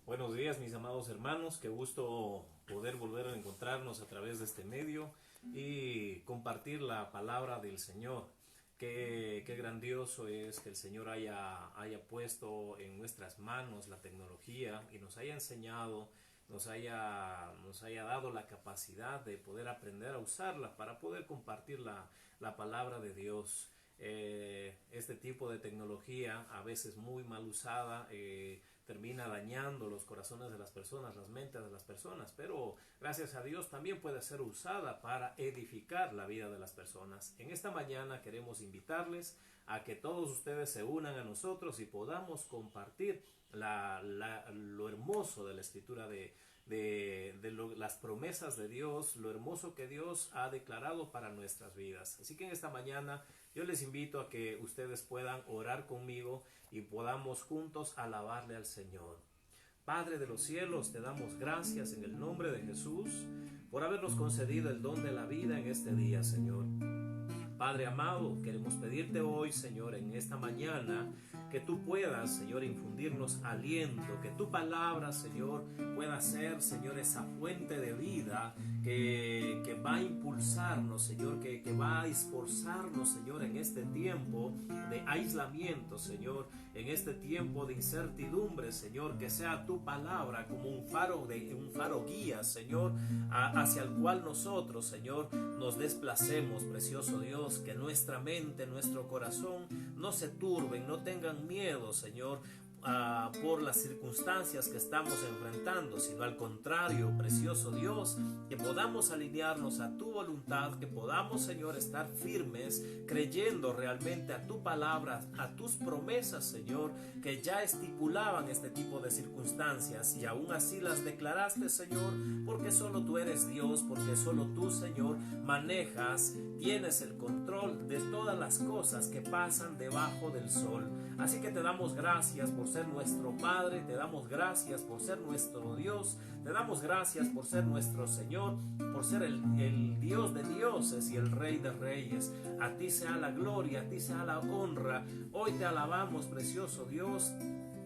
Buenos días, mis amados hermanos. Qué gusto poder volver a encontrarnos a través de este medio y compartir la palabra del Señor. Qué grandioso es que el Señor haya puesto en nuestras manos la tecnología y nos haya enseñado, nos haya dado la capacidad de poder aprender a usarla para poder compartir la palabra de Dios. Este tipo de tecnología, a veces muy mal usada, termina dañando los corazones de las personas, las mentes de las personas, pero gracias a Dios también puede ser usada para edificar la vida de las personas. En esta mañana queremos invitarles a que todos ustedes se unan a nosotros y podamos compartir lo hermoso de la escritura las promesas de Dios, lo hermoso que Dios ha declarado para nuestras vidas. Así que en esta mañana yo les invito a que ustedes puedan orar conmigo y podamos juntos alabarle al Señor. Padre de los cielos, te damos gracias en el nombre de Jesús por habernos concedido el don de la vida en este día, Señor. Padre amado, queremos pedirte hoy, Señor, en esta mañana, que tú puedas, Señor, infundirnos aliento, que tu palabra, Señor, pueda ser, Señor, esa fuente de vida que va a impulsarnos, Señor, que va a esforzarnos, Señor, en este tiempo de aislamiento, Señor, en este tiempo de incertidumbre, Señor, que sea tu palabra como un faro guía, Señor, hacia el cual nosotros, Señor, nos desplacemos, precioso Dios, que nuestra mente, nuestro corazón no se turben, no tengan miedo, Señor, por las circunstancias que estamos enfrentando, sino al contrario, precioso Dios, que podamos alinearnos a tu voluntad, que podamos, Señor, estar firmes, creyendo realmente a tu palabra, a tus promesas, Señor, que ya estipulaban este tipo de circunstancias y aún así las declaraste, Señor, porque solo tú eres Dios, porque solo tú, Señor, manejas, tienes el control de todas las cosas que pasan debajo del sol. Así que te damos gracias por ser nuestro Padre, te damos gracias por ser nuestro Dios, te damos gracias por ser nuestro Señor, por ser el Dios de dioses y el Rey de reyes. A ti sea la gloria, a ti sea la honra. Hoy te alabamos, precioso Dios.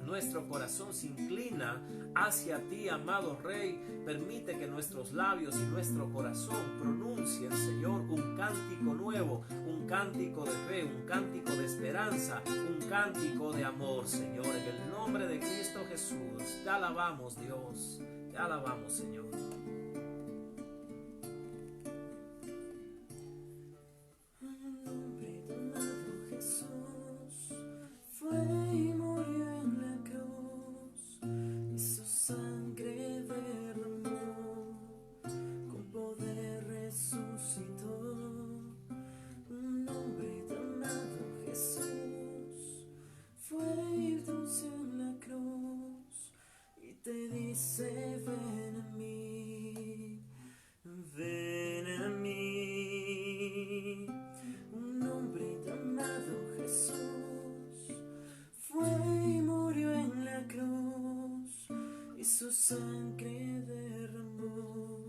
Nuestro corazón se inclina hacia ti, amado Rey. Permite que nuestros labios y nuestro corazón pronuncien, Señor, un cántico nuevo, un cántico de fe, un cántico de esperanza, un cántico de amor, Señor. En el nombre de Cristo Jesús, te alabamos, Dios. Te alabamos, Señor. Ven a mí, ven a mí. Un hombre llamado Jesús fue y murió en la cruz y su sangre derramó,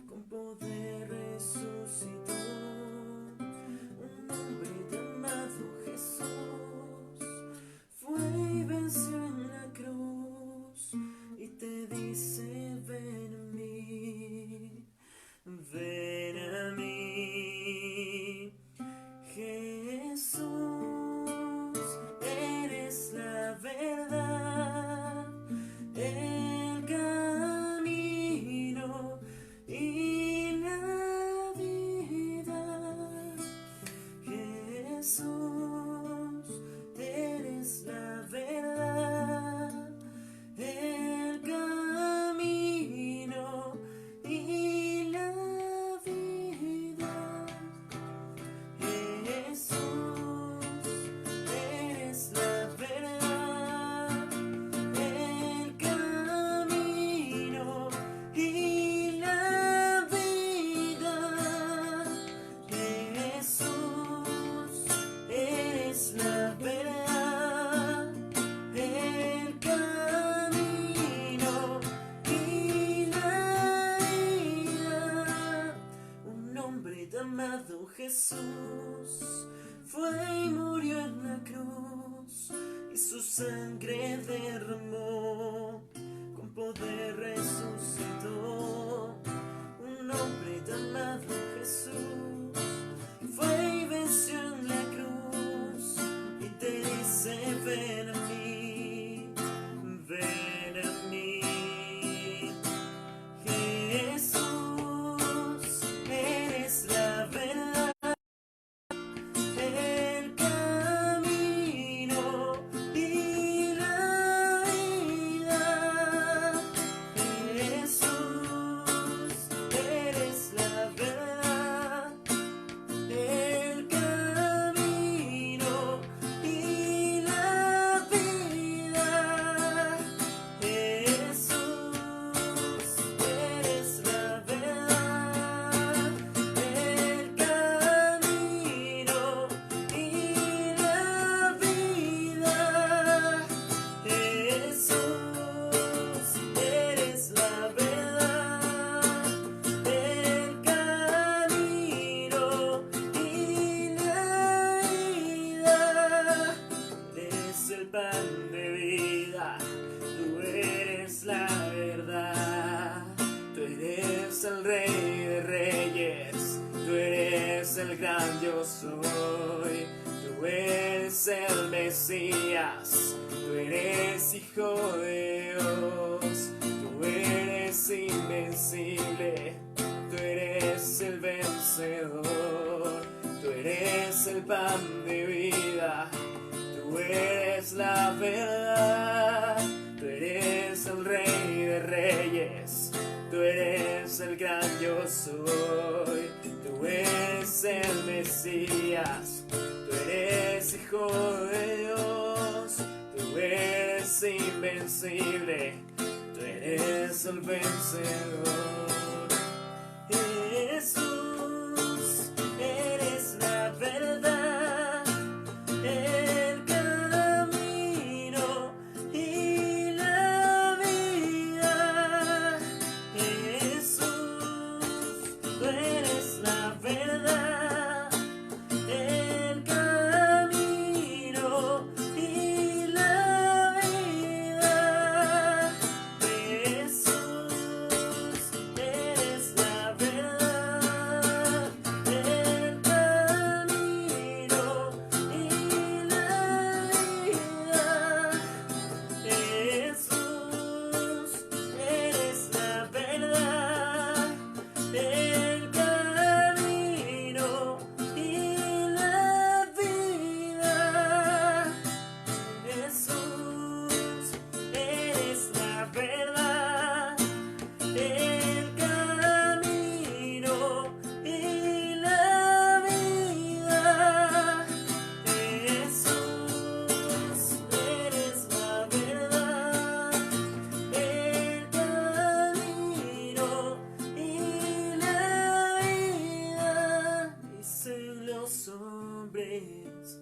con poder resucitó. Un hombre llamado Jesús fue y venció en la cruz y te dice ven a mí, ven a mí. Jesús, eres la verdad, el camino. gran yo soy. Tú eres el Mesías, tú eres Hijo de Dios, tú eres invencible, tú eres el vencedor, tú eres el pan de vida, tú eres la verdad, tú eres el Rey de Reyes, tú eres el gran yo soy, tú eres el Mesías, tú eres Hijo de Dios, tú eres invencible, tú eres el vencedor. Jesús, eres la verdad, el camino y la vida. Jesús, tú eres la verdad, el camino y la vida. Jesús, eres la verdad, el camino y la vida. Jesús, eres la verdad, el camino y la vida. Jesús, eres la verdad, el camino y la vida. Jesús, eres la verdad, el camino y la vida. Dicen los hombres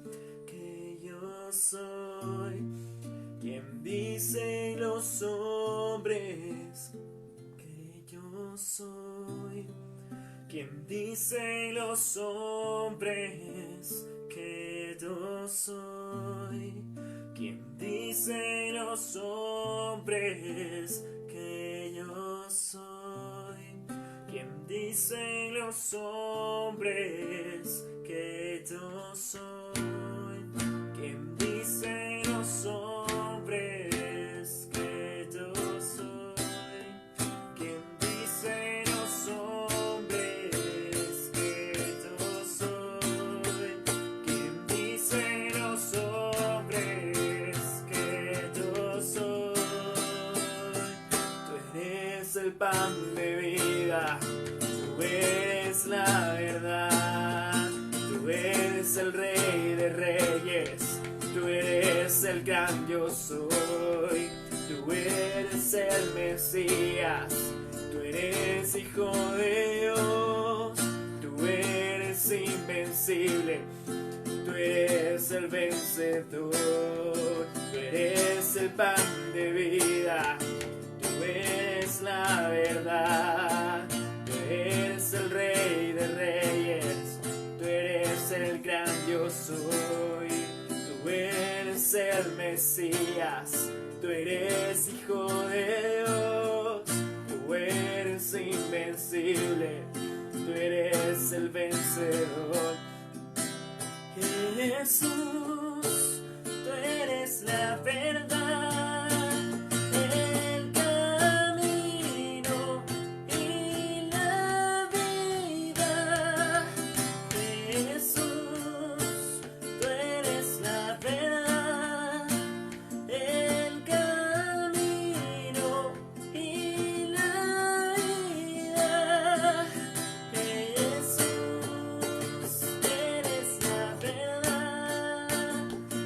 que yo soy. ¿Quién dicen los hombres que yo soy? ¿Quién dicen los hombres que yo soy? ¿Quién dicen los hombres que yo soy? ¿Quién dicen los hombres que yo soy? ¿Quién dicen los hombres que yo soy? ¿Quién dicen los hombres que yo soy? ¿Quién dicen los hombres que yo soy? Tú eres el pan de vida, tú eres la verdad, tú eres el Rey de Reyes, tú eres el gran yo soy, tú eres el Mesías, tú eres Hijo de Dios, tú eres invencible, tú eres el vencedor, tú eres el pan de vida, tú eres la verdad, tú eres el Rey de Reyes, tú eres el gran yo soy, tú eres el Mesías, tú eres Hijo de Dios, tú eres invencible, tú eres el vencedor. Jesús, tú eres la verdad, el camino y la vida. Jesús, tú eres la verdad, el camino y la vida. Jesús, eres la verdad,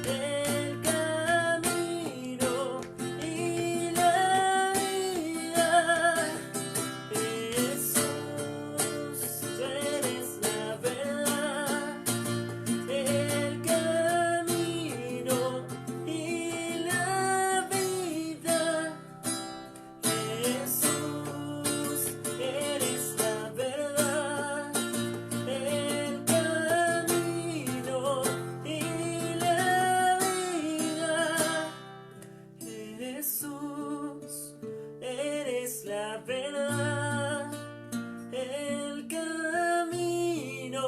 el camino y la vida. Jesús, eres la verdad, el camino y la vida. Jesús, eres la verdad, el camino y la vida. Jesús, eres la verdad, el camino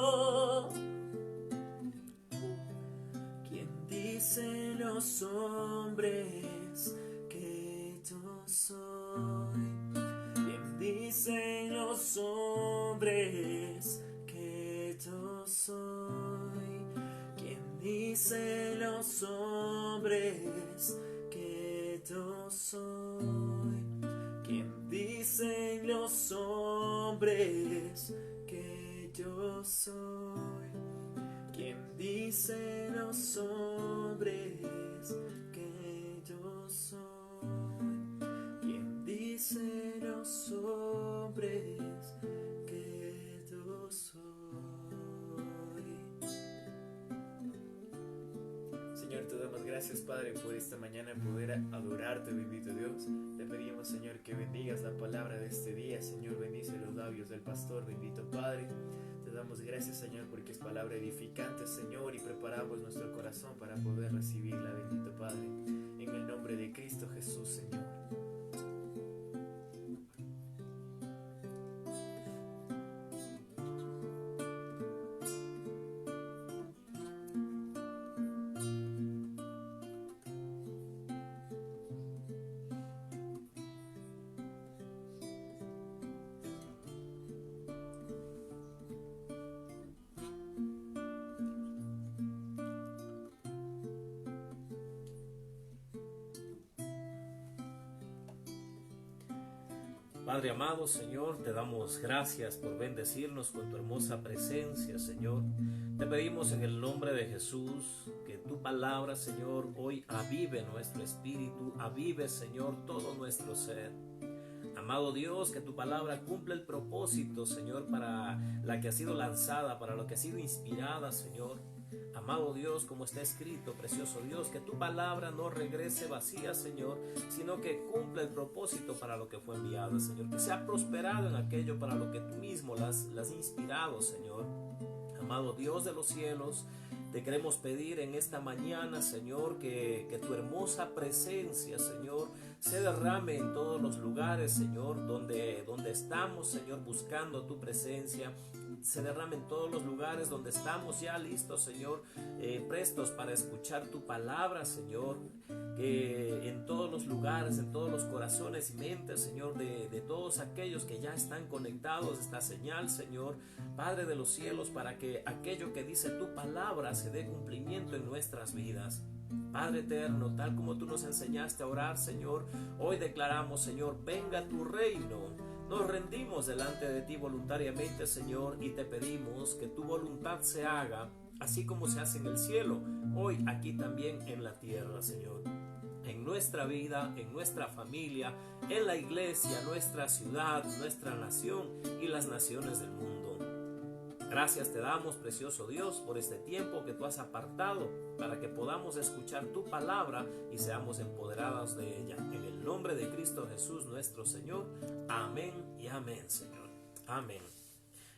los hombres que yo soy? ¿Quién dicen los hombres que yo soy? ¿Quién dicen los hombres que yo soy? ¿Quién dicen los hombres que yo soy? ¿Quién dicen los hombres que yo soy? ¿Quién dicen los hombres que yo soy? Señor, te damos gracias, Padre, por esta mañana poder adorarte, bendito Dios. Te pedimos, Señor, que bendigas la palabra de este día. Señor, bendice los labios del pastor, bendito Padre. Te damos gracias, Señor, porque es palabra edificante, Señor, y preparamos nuestro corazón para poder recibirla, bendito Padre. En el nombre de Cristo Jesús, Señor. Padre amado, Señor, te damos gracias por bendecirnos con tu hermosa presencia, Señor. Te pedimos en el nombre de Jesús que tu palabra, Señor, hoy avive nuestro espíritu, avive, Señor, todo nuestro ser. Amado Dios, que tu palabra cumpla el propósito, Señor, para la que ha sido lanzada, para lo que ha sido inspirada, Señor. Amado Dios, como está escrito, precioso Dios, que tu palabra no regrese vacía, Señor, sino que cumpla el propósito para lo que fue enviada, Señor, que sea prosperado en aquello para lo que tú mismo las has inspirado, Señor. Amado Dios de los cielos, te queremos pedir en esta mañana, Señor, que tu hermosa presencia, Señor, se derrame en todos los lugares, Señor, donde estamos, Señor, buscando tu presencia. Se derrame en todos los lugares donde estamos ya listos, Señor, prestos para escuchar tu palabra, Señor. Que en todos los lugares, en todos los corazones y mentes, Señor, de todos aquellos que ya están conectados, esta señal, Señor, Padre de los cielos, para que aquello que dice tu palabra se dé cumplimiento en nuestras vidas. Padre eterno, tal como tú nos enseñaste a orar, Señor, hoy declaramos, Señor, venga tu reino. Nos rendimos delante de ti voluntariamente, Señor, y te pedimos que tu voluntad se haga, así como se hace en el cielo, hoy aquí también en la tierra, Señor. En nuestra vida, en nuestra familia, en la iglesia, nuestra ciudad, nuestra nación y las naciones del mundo. Gracias te damos, precioso Dios, por este tiempo que tú has apartado para que podamos escuchar tu palabra y seamos empoderados de ella. En el nombre de Cristo Jesús nuestro Señor. Amén y amén, Señor. Amén.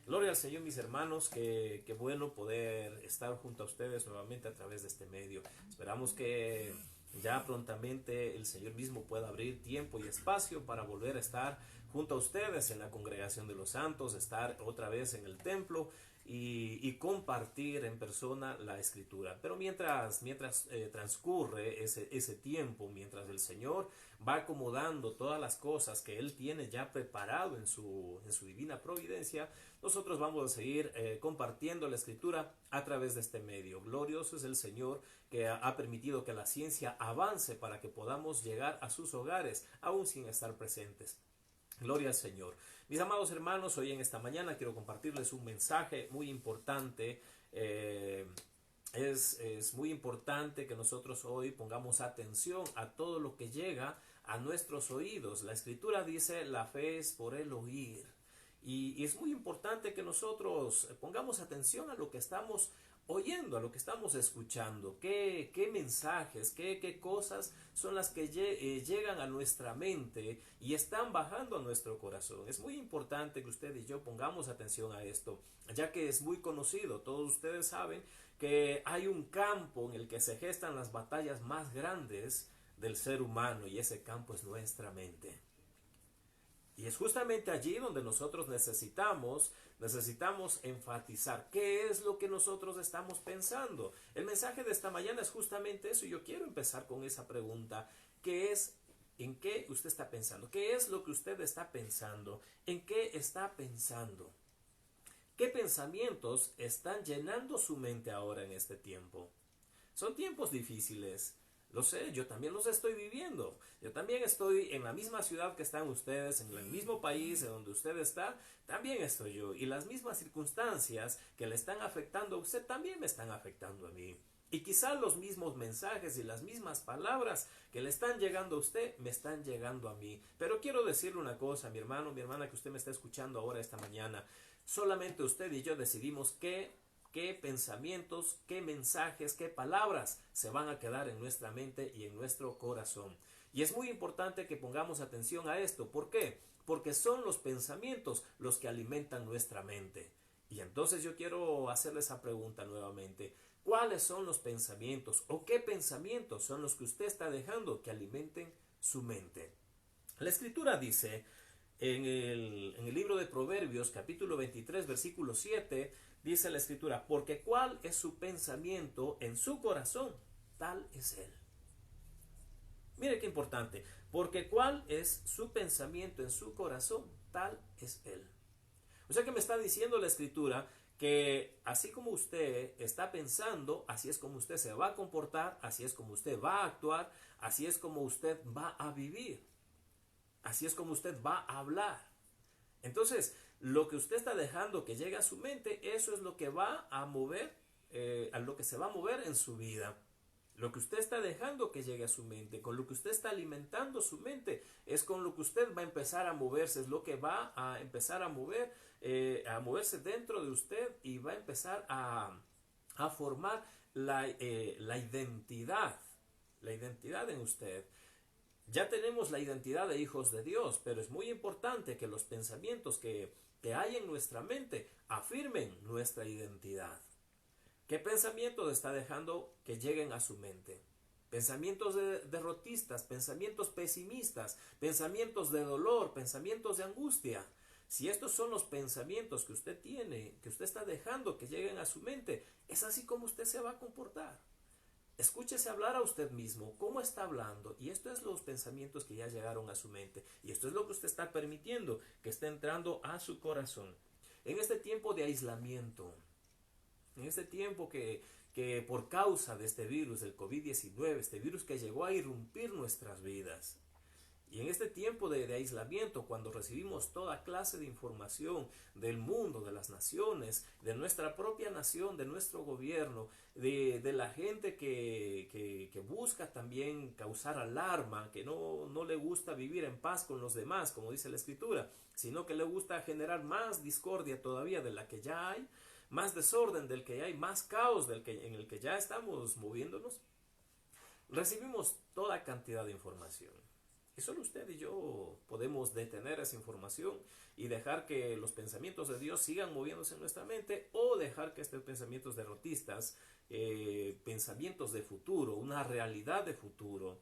Gloria al Señor, mis hermanos, que bueno poder estar junto a ustedes nuevamente a través de este medio. Esperamos que ya prontamente el Señor mismo pueda abrir tiempo y espacio para volver a estar junto a ustedes en la congregación de los santos, estar otra vez en el templo y compartir en persona la escritura. Pero mientras transcurre ese tiempo, mientras el Señor va acomodando todas las cosas que Él tiene ya preparado en su divina providencia, nosotros vamos a seguir compartiendo la escritura a través de este medio. Glorioso es el Señor que ha permitido que la ciencia avance para que podamos llegar a sus hogares aún sin estar presentes. Gloria al Señor. Mis amados hermanos, hoy en esta mañana quiero compartirles un mensaje muy importante. Es muy importante que nosotros hoy pongamos atención a todo lo que llega a nuestros oídos. La Escritura dice, la fe es por el oír. Y es muy importante que nosotros pongamos atención a lo que estamos oyendo, a lo que estamos escuchando, qué mensajes, qué cosas son las que llegan a nuestra mente y están bajando a nuestro corazón. Es muy importante que usted y yo pongamos atención a esto, ya que es muy conocido. Todos ustedes saben que hay un campo en el que se gestan las batallas más grandes del ser humano, y ese campo es nuestra mente. Y es justamente allí donde nosotros necesitamos enfatizar qué es lo que nosotros estamos pensando. El mensaje de esta mañana es justamente eso, y yo quiero empezar con esa pregunta. ¿Qué es? ¿En qué usted está pensando? ¿Qué es lo que usted está pensando? ¿En qué está pensando? ¿Qué pensamientos están llenando su mente ahora en este tiempo? Son tiempos difíciles. Lo sé, yo también los estoy viviendo. Yo también estoy en la misma ciudad que están ustedes, en el mismo país en donde usted está, también estoy yo. Y las mismas circunstancias que le están afectando a usted también me están afectando a mí. Y quizá los mismos mensajes y las mismas palabras que le están llegando a usted me están llegando a mí. Pero quiero decirle una cosa, mi hermano, mi hermana que usted me está escuchando ahora esta mañana. Solamente usted y yo decidimos qué pensamientos, qué mensajes, qué palabras se van a quedar en nuestra mente y en nuestro corazón. Y es muy importante que pongamos atención a esto. ¿Por qué? Porque son los pensamientos los que alimentan nuestra mente. Y entonces yo quiero hacerle esa pregunta nuevamente. ¿Cuáles son los pensamientos o qué pensamientos son los que usted está dejando que alimenten su mente? La Escritura dice en el libro de Proverbios, capítulo 23, versículo 7, dice la Escritura, porque cuál es su pensamiento en su corazón, tal es él. Mire qué importante, porque cuál es su pensamiento en su corazón, tal es él. O sea que me está diciendo la Escritura que así como usted está pensando, así es como usted se va a comportar, así es como usted va a actuar, así es como usted va a vivir, así es como usted va a hablar. Entonces, lo que usted está dejando que llegue a su mente, eso es lo que va a mover, a lo que se va a mover en su vida. Lo que usted está dejando que llegue a su mente, con lo que usted está alimentando su mente, es con lo que usted va a empezar a moverse, es lo que va a empezar a moverse dentro de usted y va a empezar a formar la identidad en usted. Ya tenemos la identidad de hijos de Dios, pero es muy importante que los pensamientos que hay en nuestra mente afirmen nuestra identidad. ¿Qué pensamientos está dejando que lleguen a su mente? Pensamientos derrotistas, pensamientos pesimistas, pensamientos de dolor, pensamientos de angustia. Si estos son los pensamientos que usted tiene, que usted está dejando que lleguen a su mente, es así como usted se va a comportar. Escúchese hablar a usted mismo, cómo está hablando, y esto es los pensamientos que ya llegaron a su mente, y esto es lo que usted está permitiendo que esté entrando a su corazón. En este tiempo de aislamiento, en este tiempo que por causa de este virus, del COVID-19, este virus que llegó a irrumpir nuestras vidas, y en este tiempo de aislamiento, cuando recibimos toda clase de información del mundo, de las naciones, de nuestra propia nación, de nuestro gobierno, de la gente que busca también causar alarma, que no le gusta vivir en paz con los demás, como dice la Escritura, sino que le gusta generar más discordia todavía de la que ya hay, más desorden del que hay, más caos en el que ya estamos moviéndonos. Recibimos toda cantidad de información. Y solo usted y yo podemos detener esa información y dejar que los pensamientos de Dios sigan moviéndose en nuestra mente, o dejar que estos pensamientos derrotistas, pensamientos de futuro, una realidad de futuro.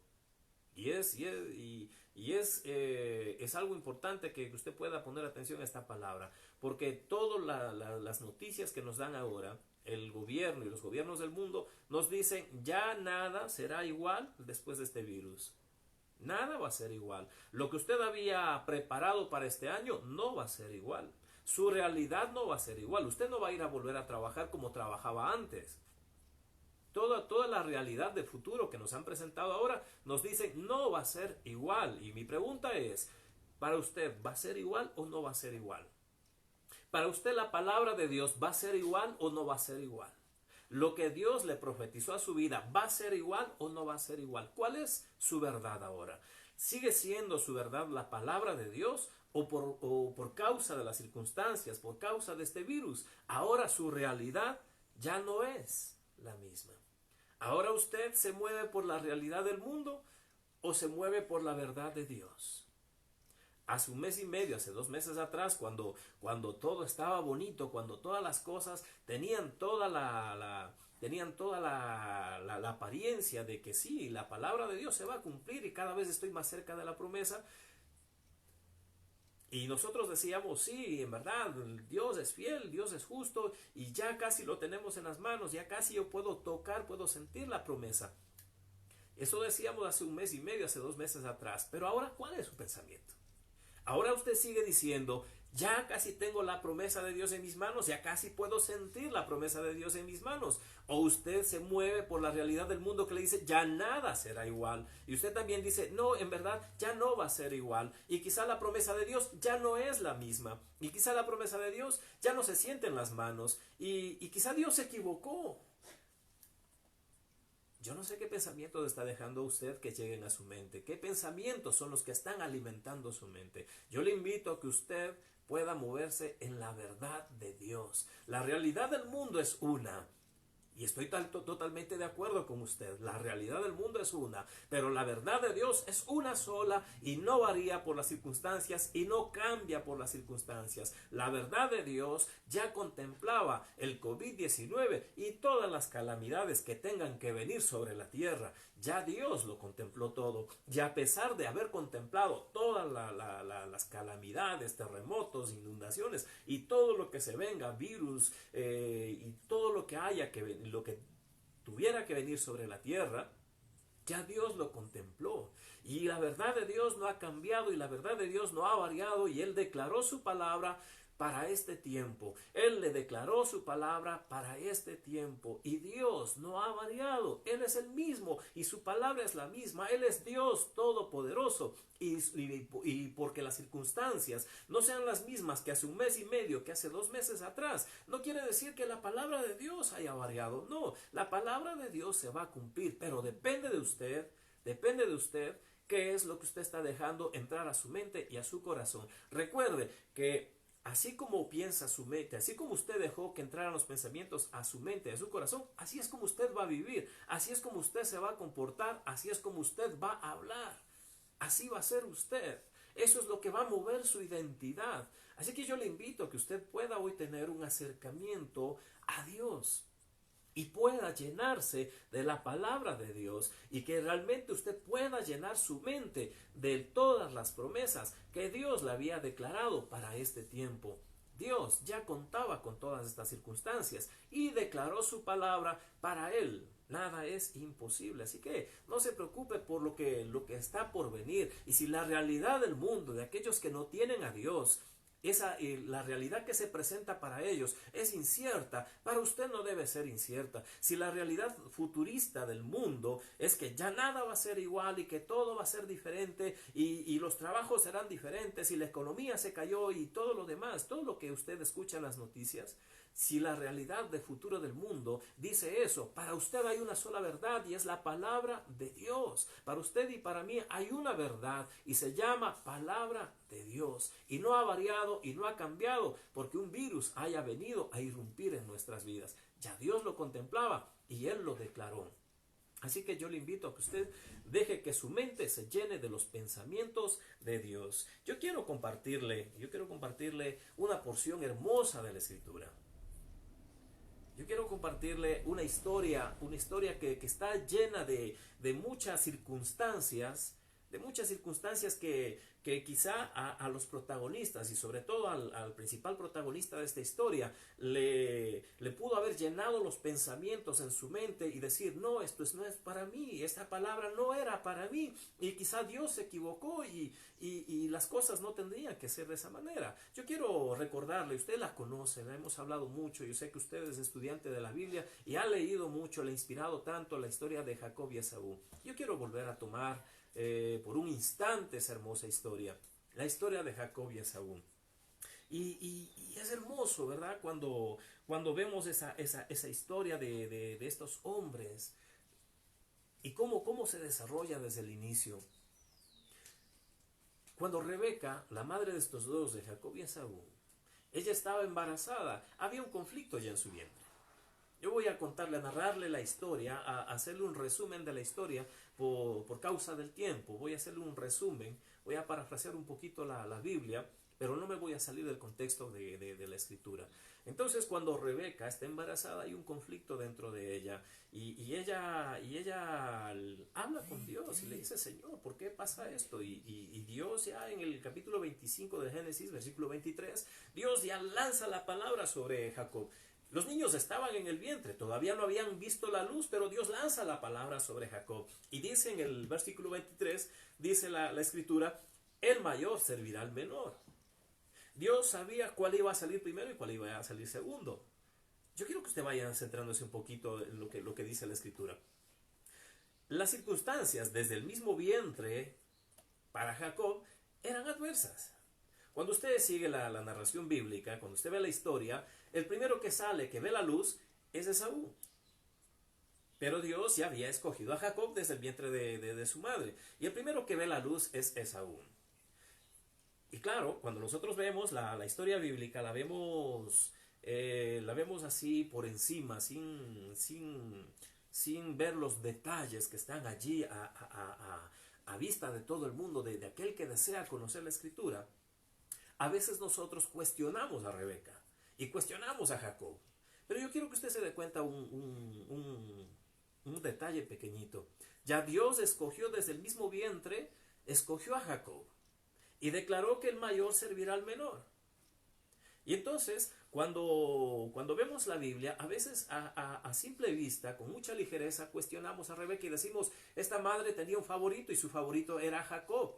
Y es algo importante que usted pueda poner atención a esta palabra, porque todas las noticias que nos dan ahora, el gobierno y los gobiernos del mundo nos dicen ya nada será igual después de este virus. Nada va a ser igual. Lo que usted había preparado para este año no va a ser igual. Su realidad no va a ser igual. Usted no va a ir a volver a trabajar como trabajaba antes. Toda la realidad del futuro que nos han presentado ahora nos dicen no va a ser igual. Y mi pregunta es, para usted, ¿va a ser igual o no va a ser igual? Para usted la palabra de Dios, ¿va a ser igual o no va a ser igual? Lo que Dios le profetizó a su vida, ¿va a ser igual o no va a ser igual? ¿Cuál es su verdad ahora? ¿Sigue siendo su verdad la palabra de Dios o por causa de las circunstancias, por causa de este virus, ahora su realidad ya no es la misma? ¿Ahora usted se mueve por la realidad del mundo o se mueve por la verdad de Dios? Hace un mes y medio, hace 2 meses atrás, cuando todo estaba bonito, cuando todas las cosas tenían toda la apariencia de que sí, la palabra de Dios se va a cumplir y cada vez estoy más cerca de la promesa, Y nosotros decíamos, sí, en verdad, Dios es fiel, Dios es justo y ya casi lo tenemos en las manos, ya casi yo puedo tocar, puedo sentir la promesa. Eso decíamos hace un mes y medio, hace 2 meses atrás. Pero ahora, ¿cuál es su pensamiento? Ahora usted sigue diciendo, ya casi tengo la promesa de Dios en mis manos, ya casi puedo sentir la promesa de Dios en mis manos. O usted se mueve por la realidad del mundo que le dice, ya nada será igual. Y usted también dice, no, en verdad, ya no va a ser igual. Y quizá la promesa de Dios ya no es la misma. Y quizá la promesa de Dios ya no se siente en las manos. Y quizá Dios se equivocó. Yo no sé qué pensamientos está dejando usted que lleguen a su mente. ¿Qué pensamientos son los que están alimentando su mente? Yo le invito a que usted pueda moverse en la verdad de Dios. La realidad del mundo es una. Y estoy totalmente de acuerdo con usted. La realidad del mundo es una, pero la verdad de Dios es una sola y no varía por las circunstancias y no cambia por las circunstancias. La verdad de Dios ya contemplaba el COVID-19 y todas las calamidades que tengan que venir sobre la tierra. Ya Dios lo contempló todo. Y a pesar de haber contemplado todas las calamidades, terremotos, inundaciones y todo lo que se venga, virus y todo lo que haya que venir, lo que tuviera que venir sobre la tierra, ya Dios lo contempló. Y la verdad de Dios no ha cambiado y la verdad de Dios no ha variado y Él declaró su palabra para este tiempo. Él le declaró su palabra para este tiempo y Dios no ha variado. Él es el mismo y su palabra es la misma. Él es Dios todopoderoso y porque las circunstancias no sean las mismas que hace un mes y medio, que hace 2 meses atrás, no quiere decir que la palabra de Dios haya variado. No, la palabra de Dios se va a cumplir, pero depende de usted qué es lo que usted está dejando entrar a su mente y a su corazón. Recuerde que así como piensa su mente, así como usted dejó que entraran los pensamientos a su mente, a su corazón, así es como usted va a vivir, así es como usted se va a comportar, así es como usted va a hablar, así va a ser usted. Eso es lo que va a mover su identidad. Así que yo le invito a que usted pueda hoy tener un acercamiento a Dios y pueda llenarse de la palabra de Dios y que realmente usted pueda llenar su mente de todas las promesas que Dios le había declarado para este tiempo. Dios ya contaba con todas estas circunstancias y declaró su palabra para él. Nada es imposible, así que no se preocupe por lo que está por venir. Y si la realidad del mundo, de aquellos que no tienen a Dios, la realidad que se presenta para ellos es incierta, para usted no debe ser incierta. Si la realidad futurista del mundo es que ya nada va a ser igual y que todo va a ser diferente y los trabajos serán diferentes y la economía se cayó y todo lo demás, todo lo que usted escucha en las noticias, si la realidad de futuro del mundo dice eso, para usted hay una sola verdad y es la palabra de Dios. Para usted y para mí hay una verdad y se llama palabra de Dios. Y no ha variado y no ha cambiado porque un virus haya venido a irrumpir en nuestras vidas. Ya Dios lo contemplaba y Él lo declaró. Así que yo le invito a que usted deje que su mente se llene de los pensamientos de Dios. Yo quiero compartirle una porción hermosa de la Escritura. Yo quiero compartirle una historia que está llena de muchas circunstancias, que quizá a los protagonistas y sobre todo al principal protagonista de esta historia le pudo haber llenado los pensamientos en su mente y decir, no, esto no es para mí, esta palabra no era para mí y quizá Dios se equivocó y las cosas no tendrían que ser de esa manera. Yo quiero recordarle, usted la conoce, la hemos hablado mucho, yo sé que usted es estudiante de la Biblia y ha leído mucho, le ha inspirado tanto la historia de Jacob y Esaú. Yo quiero volver a tomar por un instante esa hermosa historia, la historia de Jacob y Esaú. Y es hermoso, ¿verdad? Cuando vemos esa historia de estos hombres y cómo se desarrolla desde el inicio. Cuando Rebeca, la madre de estos dos, de Jacob y Esaú, ella estaba embarazada, había un conflicto ya en su vientre. Yo voy a contarle, a narrarle la historia, a hacerle un resumen de la historia por causa del tiempo. Voy a hacerle un resumen voy a parafrasear un poquito la Biblia, pero no me voy a salir del contexto de la escritura. Entonces, cuando Rebeca está embarazada, hay un conflicto dentro de ella y ella habla con Dios y le dice: Señor, ¿por qué pasa esto? Y Dios, ya en el capítulo 25 de Génesis, versículo 23, Dios ya lanza la palabra sobre Jacob. Los niños estaban en el vientre, todavía no habían visto la luz, pero Dios lanza la palabra sobre Jacob. Y dice en el versículo 23, dice la escritura: el mayor servirá al menor. Dios sabía cuál iba a salir primero y cuál iba a salir segundo. Yo quiero que usted vaya centrándose un poquito en lo que dice la escritura. Las circunstancias desde el mismo vientre para Jacob eran adversas. Cuando usted sigue la narración bíblica, cuando usted ve la historia, el primero que sale, que ve la luz, es Esaú. Pero Dios ya había escogido a Jacob desde el vientre de su madre. Y el primero que ve la luz es Esaú. Y claro, cuando nosotros vemos la historia bíblica, la vemos así por encima, sin ver los detalles que están allí a vista de todo el mundo, de aquel que desea conocer la escritura. A veces nosotros cuestionamos a Rebeca y cuestionamos a Jacob. Pero yo quiero que usted se dé cuenta un detalle pequeñito. Ya Dios escogió desde el mismo vientre, escogió a Jacob y declaró que el mayor servirá al menor. Y entonces, cuando vemos la Biblia, a veces a simple vista, con mucha ligereza, cuestionamos a Rebeca y decimos: esta madre tenía un favorito y su favorito era Jacob.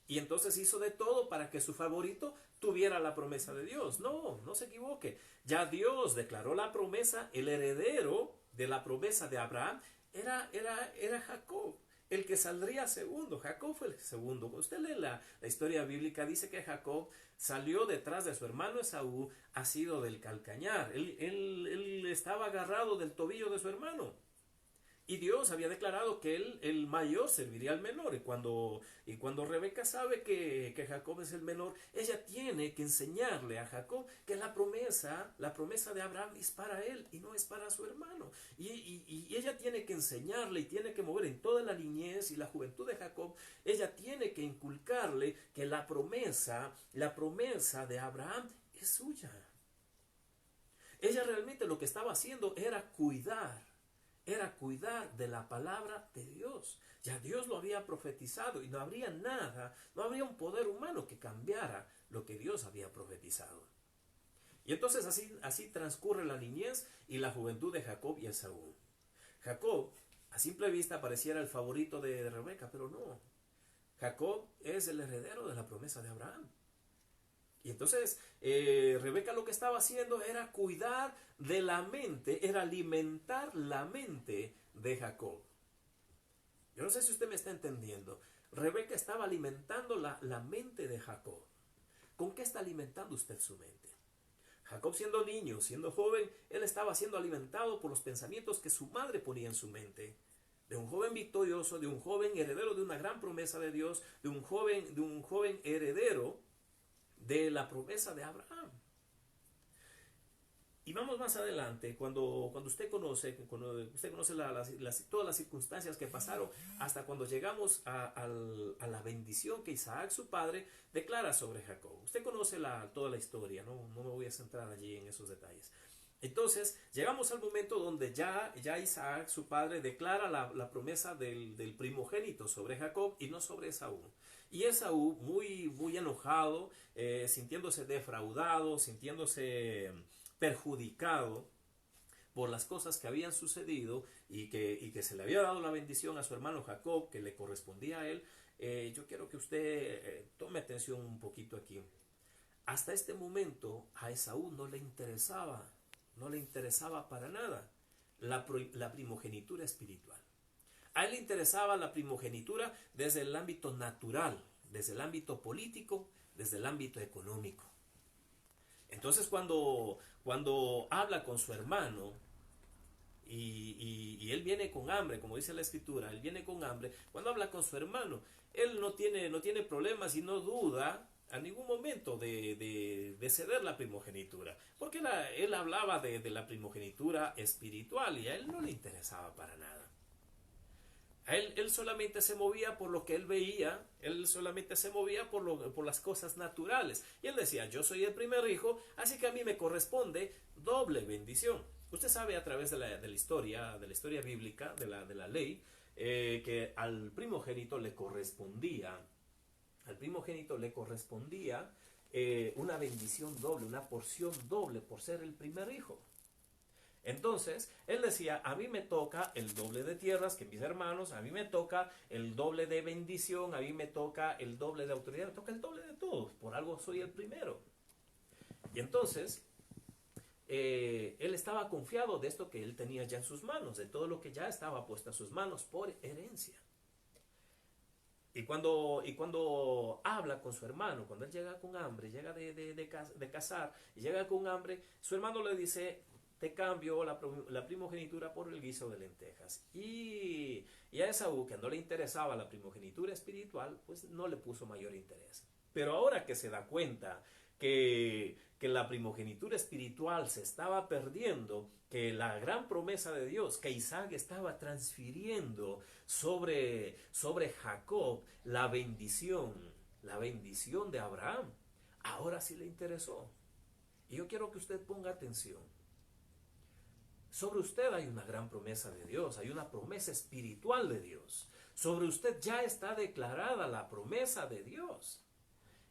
Y entonces hizo de todo para que su favorito tuviera la promesa de Dios. No, no se equivoque. Ya Dios declaró la promesa, el heredero de la promesa de Abraham era Jacob, el que saldría segundo. Jacob fue el segundo. Cuando usted lee la historia bíblica, dice que Jacob salió detrás de su hermano Esaú, asido del calcañar. Él estaba agarrado del tobillo de su hermano. Y Dios había declarado que el mayor serviría al menor. Y cuando Rebeca sabe que Jacob es el menor, ella tiene que enseñarle a Jacob que la promesa de Abraham es para él y no es para su hermano. Y ella tiene que enseñarle y tiene que mover en toda la niñez y la juventud de Jacob. Ella tiene que inculcarle que la promesa de Abraham es suya. Ella realmente lo que estaba haciendo era cuidar de la palabra de Dios. Ya Dios lo había profetizado y no habría un poder humano que cambiara lo que Dios había profetizado. Y entonces así transcurre la niñez y la juventud de Jacob y Esaú. Jacob, a simple vista, pareciera el favorito de Rebeca, pero no. Jacob es el heredero de la promesa de Abraham. Y entonces Rebeca lo que estaba haciendo era cuidar de la mente, era alimentar la mente de Jacob. Yo no sé si usted me está entendiendo. Rebeca estaba alimentando la mente de Jacob. ¿Con qué está alimentando usted su mente? Jacob, siendo niño, siendo joven, él estaba siendo alimentado por los pensamientos que su madre ponía en su mente. De un joven victorioso, de un joven heredero de una gran promesa de Dios, de un joven heredero de la promesa de Abraham. Y vamos más adelante, cuando usted conoce todas las circunstancias que pasaron, hasta cuando llegamos a la bendición que Isaac, su padre, declara sobre Jacob. Usted conoce toda la historia, no me voy a centrar allí en esos detalles. Entonces, llegamos al momento donde ya Isaac, su padre, declara la promesa del primogénito sobre Jacob y no sobre Esaú. Y Esaú, muy enojado, sintiéndose defraudado, sintiéndose perjudicado por las cosas que habían sucedido y que se le había dado la bendición a su hermano Jacob, que le correspondía a él, yo quiero que usted tome atención un poquito aquí. Hasta este momento a Esaú no le interesaba para nada la primogenitura espiritual. A él le interesaba la primogenitura desde el ámbito natural, desde el ámbito político, desde el ámbito económico. Entonces cuando habla con su hermano y él viene con hambre, como dice la escritura, él viene con hambre, cuando habla con su hermano, él no tiene problemas y no duda a ningún momento de ceder la primogenitura, porque él hablaba de la primogenitura espiritual y a él no le interesaba para nada. Él solamente se movía por lo que él veía, él solamente se movía por las cosas naturales. Y él decía, yo soy el primer hijo, así que a mí me corresponde doble bendición. Usted sabe a través de la historia bíblica, de la ley, que al primogénito le correspondía una bendición doble, una porción doble por ser el primer hijo. Entonces, él decía, a mí me toca el doble de tierras que mis hermanos, a mí me toca el doble de bendición, a mí me toca el doble de autoridad, me toca el doble de todo, por algo soy el primero. Y entonces, él estaba confiado de esto que él tenía ya en sus manos, de todo lo que ya estaba puesto en sus manos por herencia. Y cuando habla con su hermano, cuando él llega con hambre, llega de cazar y llega con hambre, su hermano le dice, te cambio la primogenitura por el guiso de lentejas. Y a Esaú, que no le interesaba la primogenitura espiritual, pues no le puso mayor interés. Pero ahora que se da cuenta que la primogenitura espiritual se estaba perdiendo, que la gran promesa de Dios, que Isaac estaba transfiriendo sobre Jacob, la bendición de Abraham, ahora sí le interesó. Y yo quiero que usted ponga atención. Sobre usted hay una gran promesa de Dios, hay una promesa espiritual de Dios. Sobre usted ya está declarada la promesa de Dios.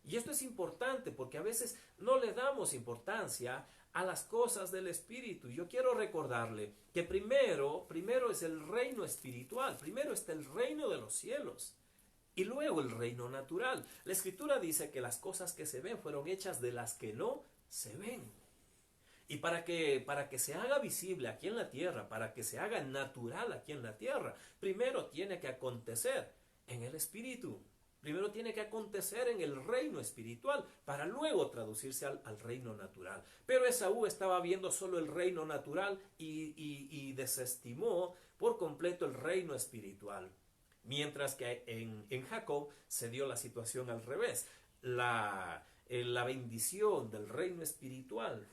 Y esto es importante porque a veces no le damos importancia a las cosas del Espíritu. Yo quiero recordarle que primero es el reino espiritual, primero está el reino de los cielos y luego el reino natural. La Escritura dice que las cosas que se ven fueron hechas de las que no se ven. Y para que se haga visible aquí en la tierra, para que se haga natural aquí en la tierra, primero tiene que acontecer en el Espíritu. Primero tiene que acontecer en el reino espiritual para luego traducirse al reino natural. Pero Esaú estaba viendo solo el reino natural y desestimó por completo el reino espiritual. Mientras que en Jacob se dio la situación al revés. La bendición del reino espiritual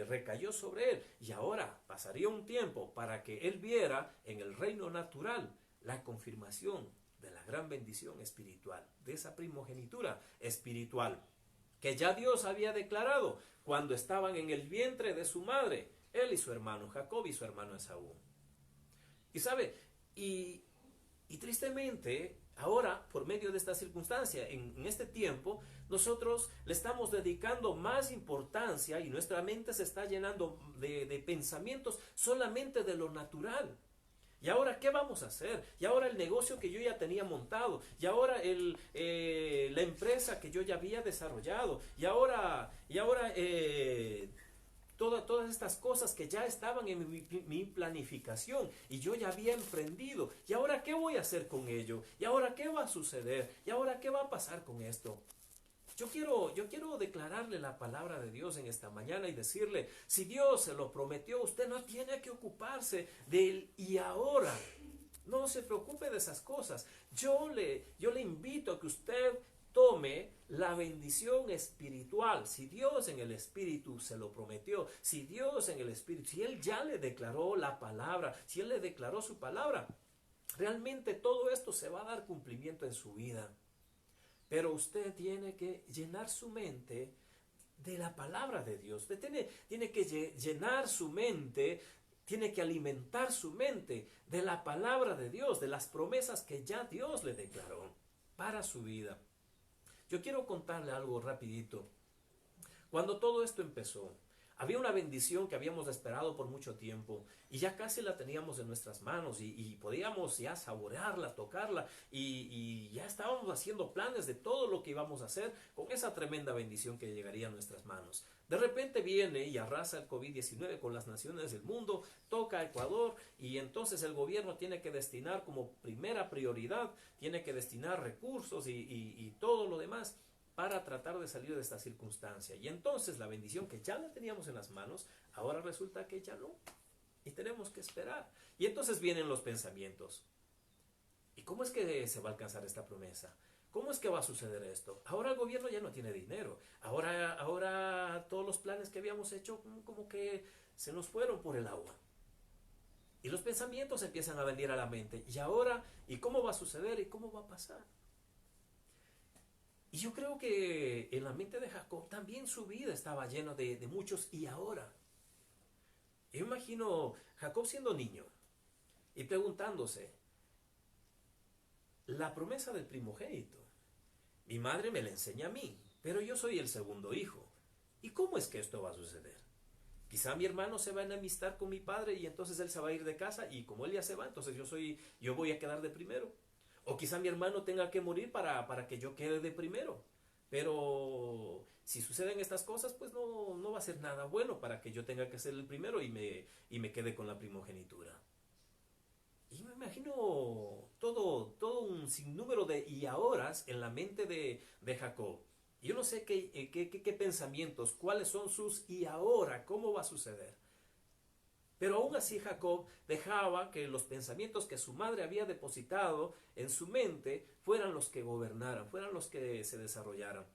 recayó sobre él y ahora pasaría un tiempo para que él viera en el reino natural la confirmación de la gran bendición espiritual, de esa primogenitura espiritual que ya Dios había declarado cuando estaban en el vientre de su madre, él y su hermano Jacob y su hermano Esaú. Y sabe, y tristemente, ahora, por medio de esta circunstancia, en este tiempo, nosotros le estamos dedicando más importancia y nuestra mente se está llenando de pensamientos solamente de lo natural. ¿Y ahora qué vamos a hacer? Y ahora el negocio que yo ya tenía montado, y ahora la empresa que yo ya había desarrollado, y ahora todas estas cosas que ya estaban en mi planificación y yo ya había emprendido. ¿Y ahora qué voy a hacer con ello? ¿Y ahora qué va a suceder? ¿Y ahora qué va a pasar con esto? Yo quiero declararle la palabra de Dios en esta mañana y decirle, si Dios se lo prometió, usted no tiene que ocuparse del y ahora. No se preocupe de esas cosas. Yo le invito a que usted tome la bendición espiritual. Si Dios en el Espíritu se lo prometió, si Dios en el Espíritu, si Él ya le declaró la palabra, si Él le declaró su palabra, realmente todo esto se va a dar cumplimiento en su vida. Pero usted tiene que llenar su mente de la palabra de Dios. Usted tiene que llenar su mente, tiene que alimentar su mente de la palabra de Dios, de las promesas que ya Dios le declaró para su vida. Yo quiero contarle algo rapidito. Cuando todo esto empezó, había una bendición que habíamos esperado por mucho tiempo y ya casi la teníamos en nuestras manos y podíamos ya saborearla, tocarla y ya estábamos haciendo planes de todo lo que íbamos a hacer con esa tremenda bendición que llegaría a nuestras manos. De repente viene y arrasa el COVID-19 con las naciones del mundo, toca a Ecuador y entonces el gobierno tiene que destinar como primera prioridad, tiene que destinar recursos y todo lo demás para tratar de salir de esta circunstancia. Y entonces la bendición que ya la teníamos en las manos, ahora resulta que ya no. Y tenemos que esperar. Y entonces vienen los pensamientos. ¿Y cómo es que se va a alcanzar esta promesa? ¿Cómo es que va a suceder esto? Ahora el gobierno ya no tiene dinero. Ahora todos los planes que habíamos hecho como que se nos fueron por el agua. Y los pensamientos empiezan a venir a la mente. ¿Y ahora? ¿Y cómo va a suceder? ¿Y cómo va a pasar? Y yo creo que en la mente de Jacob también su vida estaba llena de muchos ¿y ahora? Yo imagino Jacob siendo niño y preguntándose, la promesa del primogénito, mi madre me la enseña a mí, pero yo soy el segundo hijo. ¿Y cómo es que esto va a suceder? Quizá mi hermano se va a enemistar con mi padre y entonces él se va a ir de casa y como él ya se va, entonces yo voy a quedar de primero. O quizá mi hermano tenga que morir para que yo quede de primero. Pero si suceden estas cosas, pues no va a ser nada bueno para que yo tenga que ser el primero y me quede con la primogenitura. Y me imagino todo un sinnúmero de y ahoras en la mente de Jacob. Yo no sé qué pensamientos, cuáles son sus y ahora, cómo va a suceder. Pero aún así Jacob dejaba que los pensamientos que su madre había depositado en su mente fueran los que gobernaran, fueran los que se desarrollaran.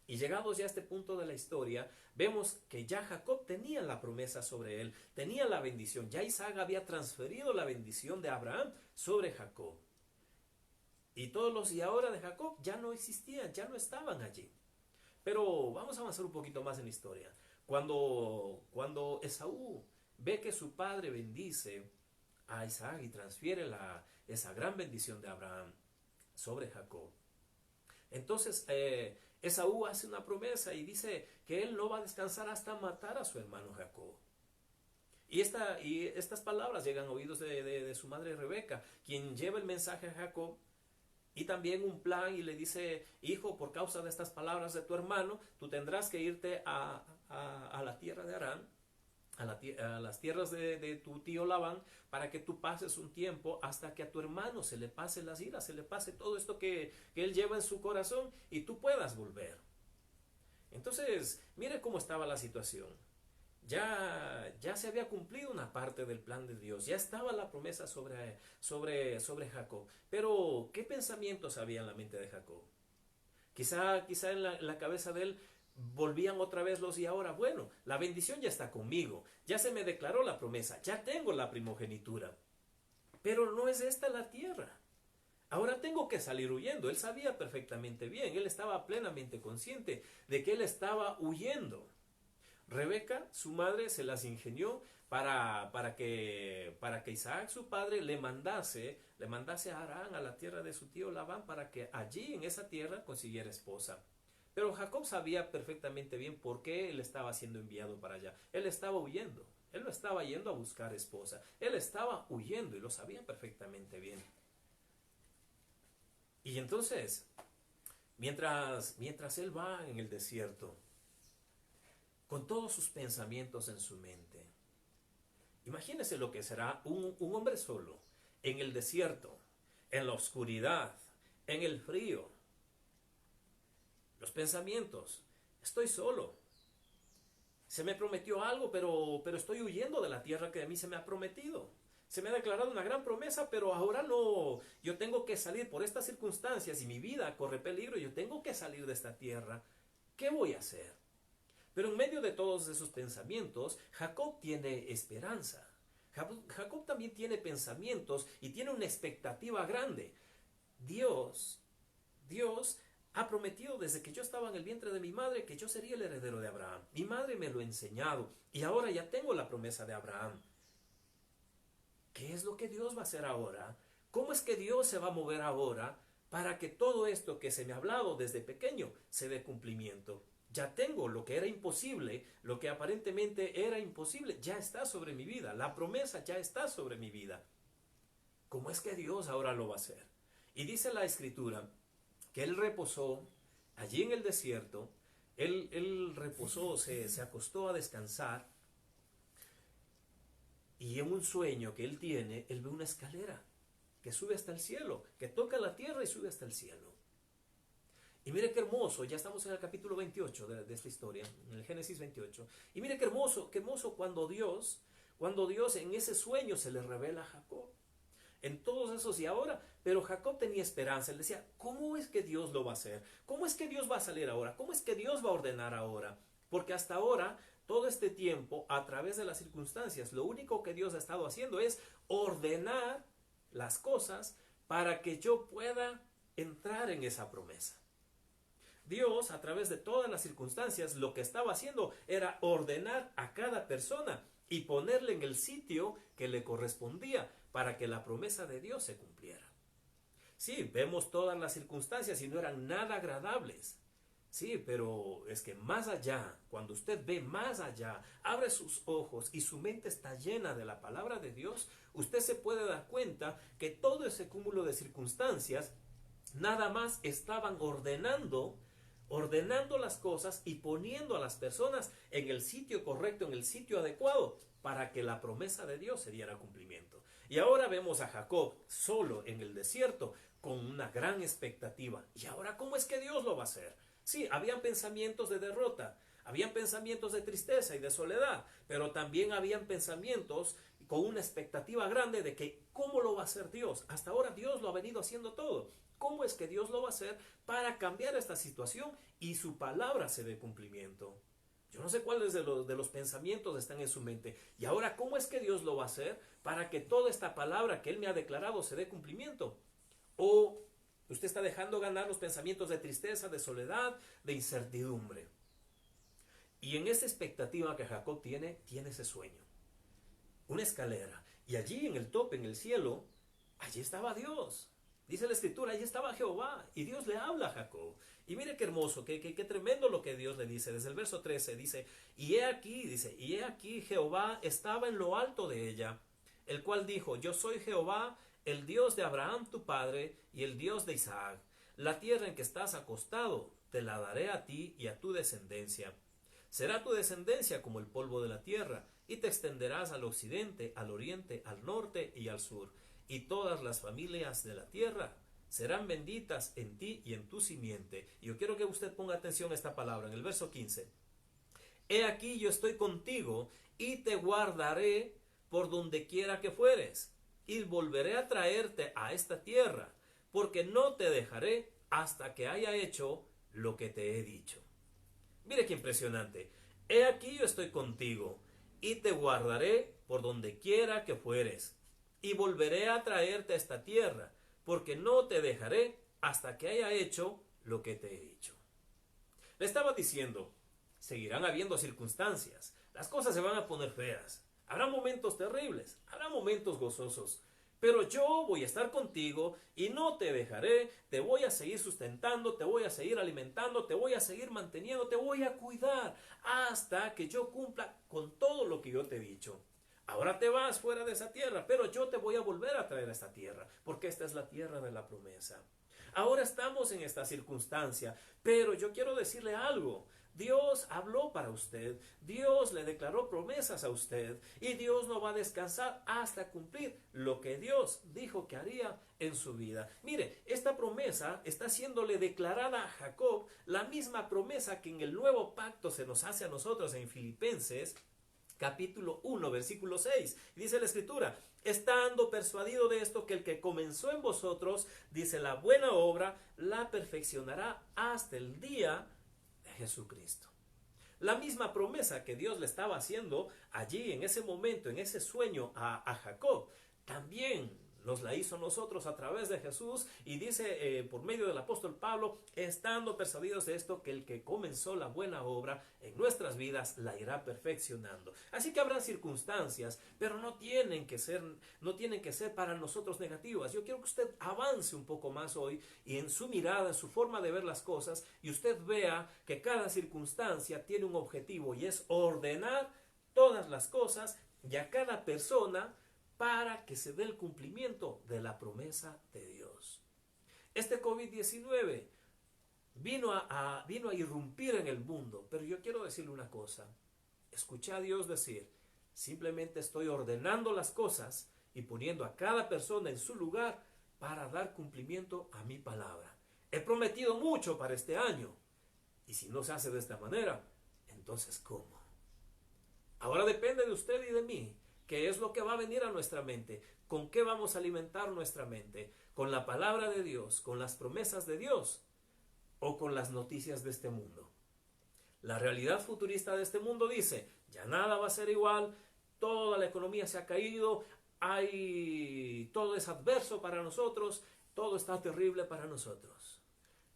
Y llegados ya a este punto de la historia, vemos que ya Jacob tenía la promesa sobre él, tenía la bendición. Ya Isaac había transferido la bendición de Abraham sobre Jacob. Y todos los y ahora de Jacob ya no existían, ya no estaban allí. Pero vamos a avanzar un poquito más en la historia. Cuando Esaú ve que su padre bendice a Isaac y transfiere esa gran bendición de Abraham sobre Jacob, entonces Esaú hace una promesa y dice que él no va a descansar hasta matar a su hermano Jacob. Y estas palabras llegan a oídos de su madre Rebeca, quien lleva el mensaje a Jacob y también un plan y le dice, hijo, por causa de estas palabras de tu hermano, tú tendrás que irte a la tierra de Harán, a las tierras de tu tío Labán, para que tú pases un tiempo hasta que a tu hermano se le pase las iras, se le pase todo esto que él lleva en su corazón y tú puedas volver. Entonces, mire cómo estaba la situación. Ya se había cumplido una parte del plan de Dios, ya estaba la promesa sobre Jacob. Pero, ¿qué pensamientos había en la mente de Jacob? Quizá en la cabeza de él volvían otra vez los y ahora, bueno, la bendición ya está conmigo, ya se me declaró la promesa, ya tengo la primogenitura, pero no es esta la tierra. Ahora tengo que salir huyendo. Él sabía perfectamente bien, él estaba plenamente consciente de que él estaba huyendo. Rebeca, su madre, se las ingenió para que Isaac, su padre, le mandase a Harán, a la tierra de su tío Labán, para que allí en esa tierra consiguiera esposa. Pero Jacob sabía perfectamente bien por qué él estaba siendo enviado para allá. Él estaba huyendo. Él no estaba yendo a buscar esposa. Él estaba huyendo y lo sabía perfectamente bien. Y entonces, mientras él va en el desierto, con todos sus pensamientos en su mente, imagínese lo que será un hombre solo, en el desierto, en la oscuridad, en el frío. Los pensamientos, estoy solo. Se me prometió algo, pero estoy huyendo de la tierra que a mí se me ha prometido. Se me ha declarado una gran promesa, pero ahora no. Yo tengo que salir por estas circunstancias y mi vida corre peligro. Yo tengo que salir de esta tierra. ¿Qué voy a hacer? Pero en medio de todos esos pensamientos, Jacob tiene esperanza. Jacob también tiene pensamientos y tiene una expectativa grande. Dios ha prometido desde que yo estaba en el vientre de mi madre que yo sería el heredero de Abraham. Mi madre me lo ha enseñado y ahora ya tengo la promesa de Abraham. ¿Qué es lo que Dios va a hacer ahora? ¿Cómo es que Dios se va a mover ahora para que todo esto que se me ha hablado desde pequeño se dé cumplimiento? Ya tengo lo que era imposible, lo que aparentemente era imposible, ya está sobre mi vida. La promesa ya está sobre mi vida. ¿Cómo es que Dios ahora lo va a hacer? Y dice la Escritura que él reposó allí en el desierto, él reposó, se acostó a descansar, y en un sueño que él tiene, él ve una escalera que sube hasta el cielo, que toca la tierra y sube hasta el cielo. Y mire qué hermoso, ya estamos en el capítulo 28 de esta historia, en el Génesis 28. Y mire qué hermoso cuando Dios en ese sueño se le revela a Jacob. En todos esos y ahora, pero Jacob tenía esperanza. Él decía, ¿cómo es que Dios lo va a hacer? ¿Cómo es que Dios va a salir ahora? ¿Cómo es que Dios va a ordenar ahora? Porque hasta ahora todo este tiempo, a través de las circunstancias, lo único que Dios ha estado haciendo es ordenar las cosas para que yo pueda entrar en esa promesa. Dios, a través de todas las circunstancias, lo que estaba haciendo era ordenar a cada persona y ponerle en el sitio que le correspondía para que la promesa de Dios se cumpliera. Sí, vemos todas las circunstancias y no eran nada agradables. Sí, pero es que más allá, cuando usted ve más allá, abre sus ojos y su mente está llena de la palabra de Dios, usted se puede dar cuenta que todo ese cúmulo de circunstancias nada más estaban ordenando las cosas y poniendo a las personas en el sitio correcto, en el sitio adecuado, para que la promesa de Dios se diera cumplimiento. Y ahora vemos a Jacob solo en el desierto con una gran expectativa. ¿Y ahora cómo es que Dios lo va a hacer? Sí, habían pensamientos de derrota, habían pensamientos de tristeza y de soledad, pero también habían pensamientos con una expectativa grande de que ¿cómo lo va a hacer Dios? Hasta ahora Dios lo ha venido haciendo todo. ¿Cómo es que Dios lo va a hacer para cambiar esta situación y su palabra se dé cumplimiento? Yo no sé cuáles de los pensamientos están en su mente. Y ahora, ¿cómo es que Dios lo va a hacer para que toda esta palabra que Él me ha declarado se dé cumplimiento? ¿O usted está dejando ganar los pensamientos de tristeza, de soledad, de incertidumbre? Y en esa expectativa que Jacob tiene ese sueño. Una escalera. Y allí en el tope, en el cielo, allí estaba Dios. Dice la escritura, allí estaba Jehová. Y Dios le habla a Jacob. Y mire qué hermoso, qué tremendo lo que Dios le dice. Desde el verso 13 dice, y he aquí Jehová estaba en lo alto de ella, el cual dijo, yo soy Jehová, el Dios de Abraham tu padre y el Dios de Isaac. La tierra en que estás acostado te la daré a ti y a tu descendencia. Será tu descendencia como el polvo de la tierra, y te extenderás al occidente, al oriente, al norte y al sur. Y todas las familias de la tierra serán benditas en ti y en tu simiente. Y yo quiero que usted ponga atención a esta palabra en el verso 15. He aquí yo estoy contigo y te guardaré por donde quiera que fueres, y volveré a traerte a esta tierra, porque no te dejaré hasta que haya hecho lo que te he dicho. Mire qué impresionante. He aquí yo estoy contigo y te guardaré por donde quiera que fueres, y volveré a traerte a esta tierra, porque no te dejaré hasta que haya hecho lo que te he dicho. Le estaba diciendo, seguirán habiendo circunstancias, las cosas se van a poner feas, habrá momentos terribles, habrá momentos gozosos, pero yo voy a estar contigo y no te dejaré, te voy a seguir sustentando, te voy a seguir alimentando, te voy a seguir manteniendo, te voy a cuidar hasta que yo cumpla con todo lo que yo te he dicho. Ahora te vas fuera de esa tierra, pero yo te voy a volver a traer a esta tierra, porque esta es la tierra de la promesa. Ahora estamos en esta circunstancia, pero yo quiero decirle algo. Dios habló para usted, Dios le declaró promesas a usted, y Dios no va a descansar hasta cumplir lo que Dios dijo que haría en su vida. Mire, esta promesa está siéndole declarada a Jacob, la misma promesa que en el nuevo pacto se nos hace a nosotros en Filipenses, capítulo 1, versículo 6. Dice la escritura, estando persuadido de esto, que el que comenzó en vosotros, dice, la buena obra, la perfeccionará hasta el día de Jesucristo. La misma promesa que Dios le estaba haciendo allí, en ese momento, en ese sueño a Jacob, también nos la hizo nosotros a través de Jesús, y dice por medio del apóstol Pablo, estando persuadidos de esto, que el que comenzó la buena obra en nuestras vidas la irá perfeccionando. Así que habrá circunstancias, pero no tienen que ser para nosotros negativas. Yo quiero que usted avance un poco más hoy y en su mirada, en su forma de ver las cosas, y usted vea que cada circunstancia tiene un objetivo, y es ordenar todas las cosas y a cada persona para que se dé el cumplimiento de la promesa de Dios. Este COVID-19 vino a irrumpir en el mundo, pero yo quiero decirle una cosa. Escuché a Dios decir, simplemente estoy ordenando las cosas y poniendo a cada persona en su lugar para dar cumplimiento a mi palabra. He prometido mucho para este año, y si no se hace de esta manera, entonces ¿cómo? Ahora depende de usted y de mí. ¿Qué es lo que va a venir a nuestra mente? ¿Con qué vamos a alimentar nuestra mente? ¿Con la palabra de Dios? ¿Con las promesas de Dios? ¿O con las noticias de este mundo? La realidad futurista de este mundo dice, ya nada va a ser igual, toda la economía se ha caído, todo es adverso para nosotros, todo está terrible para nosotros.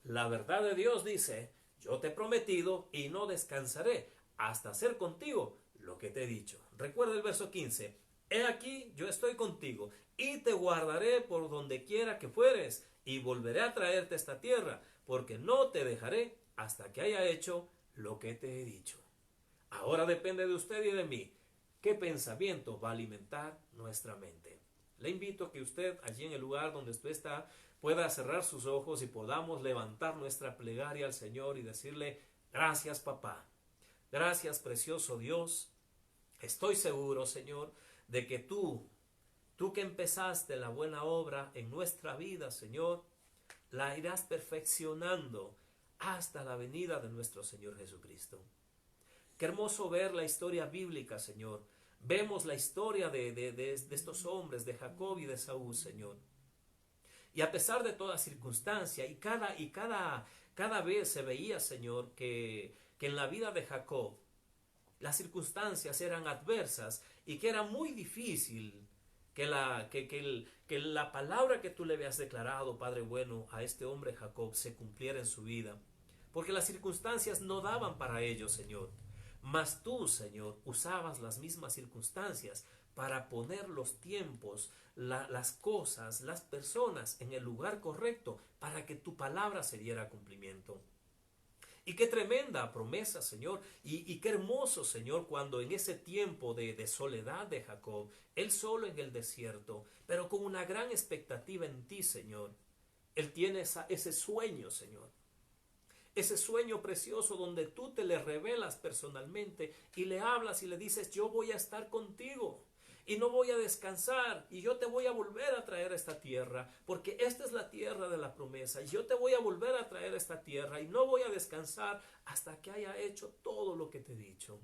La verdad de Dios dice, yo te he prometido y no descansaré hasta hacer contigo lo que te he dicho. Recuerda el verso 15, he aquí yo estoy contigo y te guardaré por donde quiera que fueres y volveré a traerte a esta tierra, porque no te dejaré hasta que haya hecho lo que te he dicho. Ahora depende de usted y de mí. ¿Qué pensamiento va a alimentar nuestra mente? Le invito a que usted, allí en el lugar donde usted está, pueda cerrar sus ojos y podamos levantar nuestra plegaria al Señor y decirle, gracias papá, gracias precioso Dios. Estoy seguro, Señor, de que tú que empezaste la buena obra en nuestra vida, Señor, la irás perfeccionando hasta la venida de nuestro Señor Jesucristo. Qué hermoso ver la historia bíblica, Señor. Vemos la historia de estos hombres, de Jacob y de Saúl, Señor. Y a pesar de toda circunstancia, y cada vez se veía, Señor, que en la vida de Jacob las circunstancias eran adversas y que era muy difícil que la palabra que tú le habías declarado, Padre bueno, a este hombre Jacob se cumpliera en su vida. Porque las circunstancias no daban para ello, Señor. Mas tú, Señor, usabas las mismas circunstancias para poner los tiempos, las cosas, las personas en el lugar correcto para que tu palabra se diera cumplimiento. Y qué tremenda promesa, Señor, y qué hermoso, Señor, cuando en ese tiempo de soledad de Jacob, él solo en el desierto, pero con una gran expectativa en ti, Señor, él tiene ese sueño, Señor. Ese sueño precioso donde tú te le revelas personalmente y le hablas y le dices, yo voy a estar contigo y no voy a descansar y yo te voy a volver a traer a esta tierra, porque esta es la tierra de la promesa y yo te voy a volver a traer a esta tierra y no voy a descansar hasta que haya hecho todo lo que te he dicho.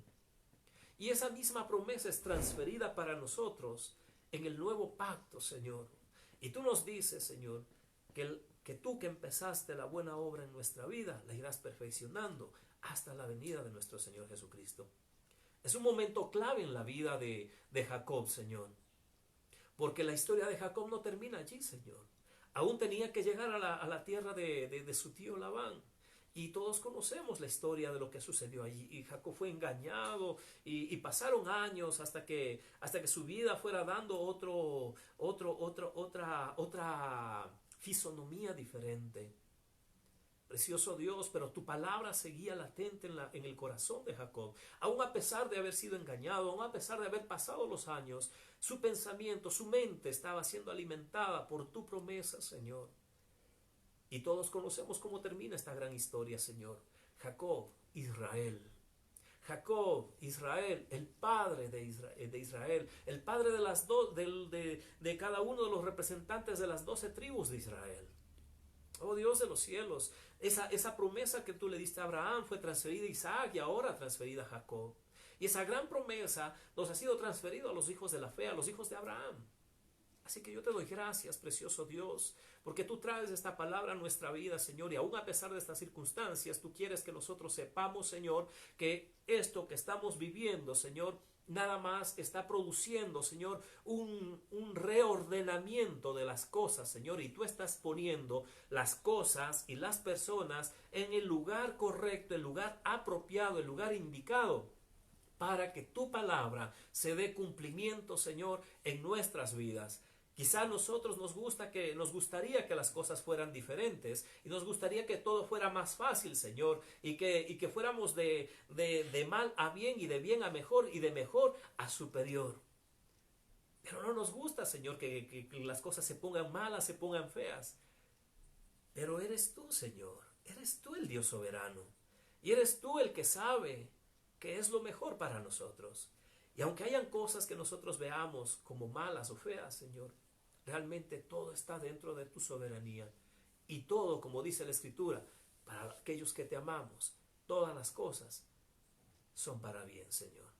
Y esa misma promesa es transferida para nosotros en el nuevo pacto, Señor. Y tú nos dices, Señor, que tú que empezaste la buena obra en nuestra vida, la irás perfeccionando hasta la venida de nuestro Señor Jesucristo. Es un momento clave en la vida de Jacob, Señor. Porque la historia de Jacob no termina allí, Señor. Aún tenía que llegar a la tierra de su tío Labán. Y todos conocemos la historia de lo que sucedió allí. Y Jacob fue engañado y pasaron años hasta que su vida fuera dando otra fisonomía diferente. Precioso Dios, pero tu palabra seguía latente en el corazón de Jacob. Aún a pesar de haber sido engañado, aún a pesar de haber pasado los años, su pensamiento, su mente estaba siendo alimentada por tu promesa, Señor. Y todos conocemos cómo termina esta gran historia, Señor. Jacob, Israel. Jacob, Israel, el padre de Israel, el padre de cada uno de los representantes de las 12 tribus de Israel. Oh Dios de los cielos, esa promesa que tú le diste a Abraham fue transferida a Isaac y ahora transferida a Jacob. Y esa gran promesa nos ha sido transferida a los hijos de la fe, a los hijos de Abraham. Así que yo te doy gracias, precioso Dios, porque tú traes esta palabra a nuestra vida, Señor, y aún a pesar de estas circunstancias, tú quieres que nosotros sepamos, Señor, que esto que estamos viviendo, Señor, nada más está produciendo, Señor, un reordenamiento de las cosas, Señor, y tú estás poniendo las cosas y las personas en el lugar correcto, el lugar apropiado, el lugar indicado, para que tu palabra se dé cumplimiento, Señor, en nuestras vidas. Quizá a nosotros nos gustaría que las cosas fueran diferentes y nos gustaría que todo fuera más fácil, Señor, y que fuéramos de mal a bien y de bien a mejor y de mejor a superior. Pero no nos gusta, Señor, que las cosas se pongan malas, se pongan feas. Pero eres tú, Señor, eres tú el Dios soberano y eres tú el que sabe qué es lo mejor para nosotros. Y aunque hayan cosas que nosotros veamos como malas o feas, Señor, realmente todo está dentro de tu soberanía. Y todo, como dice la Escritura, para aquellos que te amamos, todas las cosas son para bien, Señor.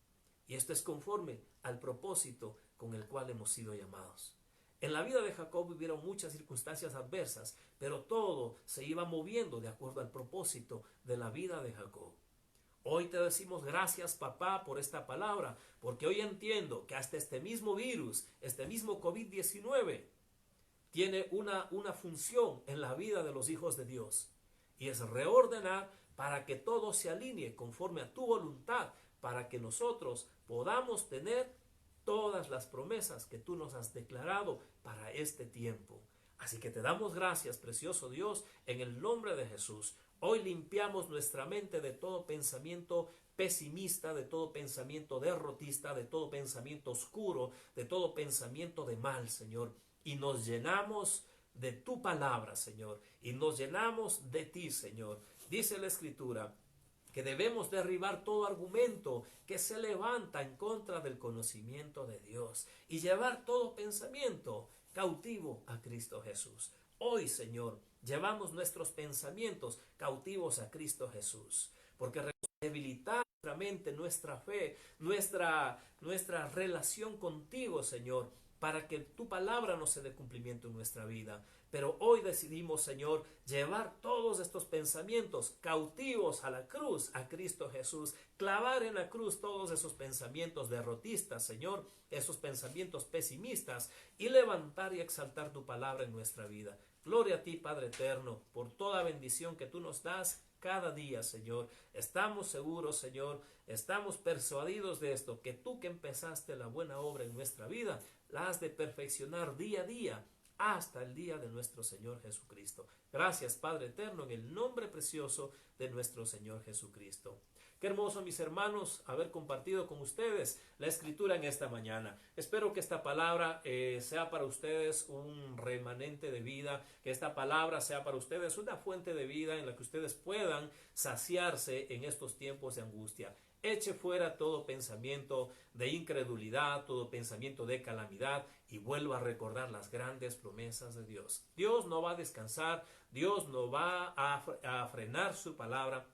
Y esto es conforme al propósito con el cual hemos sido llamados. En la vida de Jacob hubieron muchas circunstancias adversas, pero todo se iba moviendo de acuerdo al propósito de la vida de Jacob. Hoy te decimos gracias, papá, por esta palabra, porque hoy entiendo que hasta este mismo virus, este mismo COVID-19, tiene una función en la vida de los hijos de Dios, y es reordenar para que todo se alinee conforme a tu voluntad, para que nosotros podamos tener todas las promesas que tú nos has declarado para este tiempo. Así que te damos gracias, precioso Dios, en el nombre de Jesús. Hoy limpiamos nuestra mente de todo pensamiento pesimista, de todo pensamiento derrotista, de todo pensamiento oscuro, de todo pensamiento de mal, Señor. Y nos llenamos de tu palabra, Señor. Y nos llenamos de ti, Señor. Dice la Escritura que debemos derribar todo argumento que se levanta en contra del conocimiento de Dios y llevar todo pensamiento cautivo a Cristo Jesús. Hoy, Señor, llevamos nuestros pensamientos cautivos a Cristo Jesús, porque debilitar nuestra mente, nuestra fe, nuestra relación contigo, Señor, para que tu palabra no se dé cumplimiento en nuestra vida. Pero hoy decidimos, Señor, llevar todos estos pensamientos cautivos a la cruz, a Cristo Jesús, clavar en la cruz todos esos pensamientos derrotistas, Señor, esos pensamientos pesimistas, y levantar y exaltar tu palabra en nuestra vida. Gloria a ti, Padre eterno, por toda bendición que tú nos das cada día, Señor. Estamos seguros, Señor, estamos persuadidos de esto, que tú que empezaste la buena obra en nuestra vida, la has de perfeccionar día a día, hasta el día de nuestro Señor Jesucristo. Gracias, Padre eterno, en el nombre precioso de nuestro Señor Jesucristo. Qué hermoso, mis hermanos, haber compartido con ustedes la Escritura en esta mañana. Espero que esta palabra sea para ustedes un remanente de vida, que esta palabra sea para ustedes una fuente de vida en la que ustedes puedan saciarse en estos tiempos de angustia. Eche fuera todo pensamiento de incredulidad, todo pensamiento de calamidad, y vuelva a recordar las grandes promesas de Dios. Dios no va a descansar, Dios no va a frenar su palabra,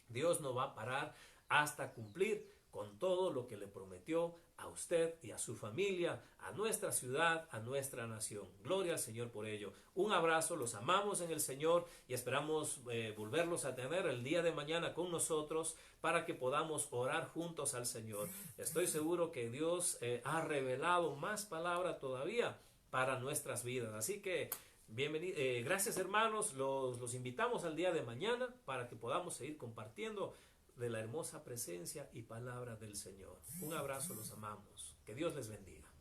Dios no va a parar hasta cumplir con todo lo que le prometió a usted y a su familia, a nuestra ciudad, a nuestra nación. Gloria al Señor por ello. Un abrazo, los amamos en el Señor y esperamos volverlos a tener el día de mañana con nosotros para que podamos orar juntos al Señor. Estoy seguro que Dios ha revelado más palabra todavía para nuestras vidas. Así que gracias, hermanos, los invitamos al día de mañana para que podamos seguir compartiendo de la hermosa presencia y palabra del Señor. Un abrazo, los amamos. Que Dios les bendiga.